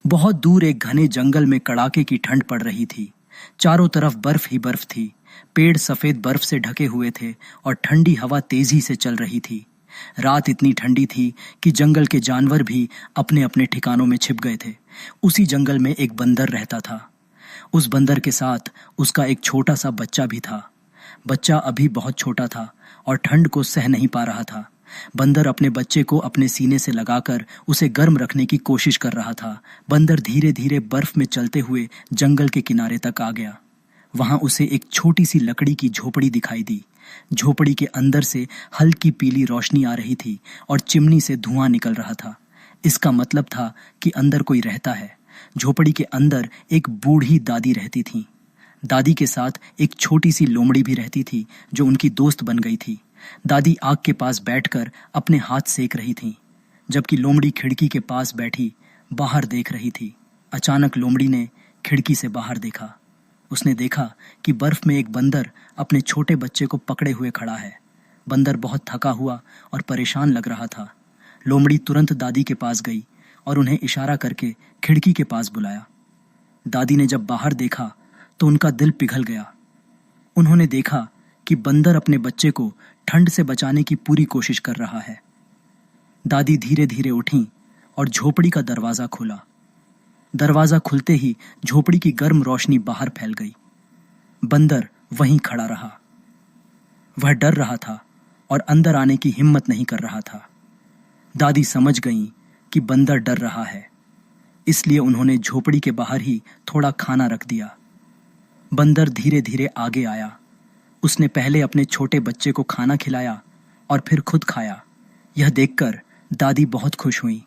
बहुत दूर एक घने जंगल में कड़ाके की ठंड पड़ रही थी। चारों तरफ बर्फ ही बर्फ थी। पेड़ सफेद बर्फ से ढके हुए थे और ठंडी हवा तेजी से चल रही थी। रात इतनी ठंडी थी कि जंगल के जानवर भी अपने अपने ठिकानों में छिप गए थे। उसी जंगल में एक बंदर रहता था। उस बंदर के साथ उसका एक छोटा सा बच्चा भी था। बच्चा अभी बहुत छोटा था और ठंड को सह नहीं पा रहा था। बंदर अपने बच्चे को अपने सीने से लगाकर उसे गर्म रखने की कोशिश कर रहा था। बंदर धीरे धीरे बर्फ में चलते हुए जंगल के किनारे तक आ गया। वहां उसे एक छोटी सी लकड़ी की झोपड़ी दिखाई दी। झोपड़ी के अंदर से हल्की पीली रोशनी आ रही थी और चिमनी से धुआं निकल रहा था। इसका मतलब था कि अंदर कोई रहता है। झोपड़ी के अंदर एक बूढ़ी दादी रहती थी। दादी के साथ एक छोटी सी लोमड़ी भी रहती थी जो उनकी दोस्त बन गई थी। दादी आग के पास बैठकर अपने हाथ सेक रही थी, जबकि लोमड़ी खिड़की के पास बैठी बाहर देख रही थी। अचानक लोमड़ी ने खिड़की से बाहर देखा। उसने देखा कि बर्फ में एक बंदर अपने छोटे बच्चे को पकड़े हुए खड़ा है। बंदर बहुत थका हुआ और परेशान लग रहा था। लोमड़ी तुरंत दादी के पास गई और उन्हें इशारा करके खिड़की के पास बुलाया। दादी ने जब बाहर देखा तो उनका दिल पिघल गया। उन्होंने देखा कि बंदर अपने बच्चे को ठंड से बचाने की पूरी कोशिश कर रहा है। दादी धीरे धीरे उठी और झोपड़ी का दरवाजा खोला। दरवाजा खुलते ही झोपड़ी की गर्म रोशनी बाहर फैल गई। बंदर वहीं खड़ा रहा। वह डर रहा था और अंदर आने की हिम्मत नहीं कर रहा था। दादी समझ गईं कि बंदर डर रहा है, इसलिए उन्होंने झोपड़ी के बाहर ही थोड़ा खाना रख दिया। बंदर धीरे धीरे आगे आया। उसने पहले अपने छोटे बच्चे को खाना खिलाया और फिर खुद खाया। यह देखकर दादी बहुत खुश हुई।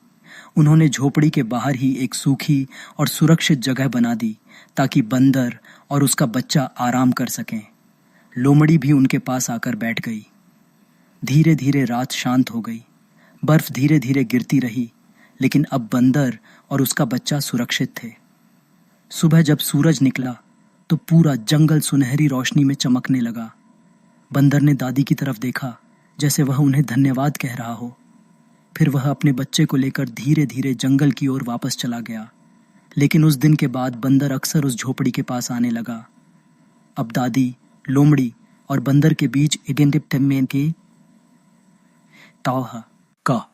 उन्होंने झोपड़ी के बाहर ही एक सूखी और सुरक्षित जगह बना दी ताकि बंदर और उसका बच्चा आराम कर सकें। लोमड़ी भी उनके पास आकर बैठ गई। धीरे धीरे रात शांत हो गई। बर्फ धीरे धीरे गिरती रही, लेकिन अब बंदर और उसका बच्चा सुरक्षित थे। सुबह जब सूरज निकला तो पूरा जंगल सुनहरी रोशनी में चमकने लगा। बंदर ने दादी की तरफ देखा, जैसे वह उन्हें धन्यवाद कह रहा हो। फिर वह अपने बच्चे को लेकर धीरे धीरे जंगल की ओर वापस चला गया। लेकिन उस दिन के बाद बंदर अक्सर उस झोपड़ी के पास आने लगा। अब दादी, लोमड़ी और बंदर के बीच इडेंटिप के तौहा का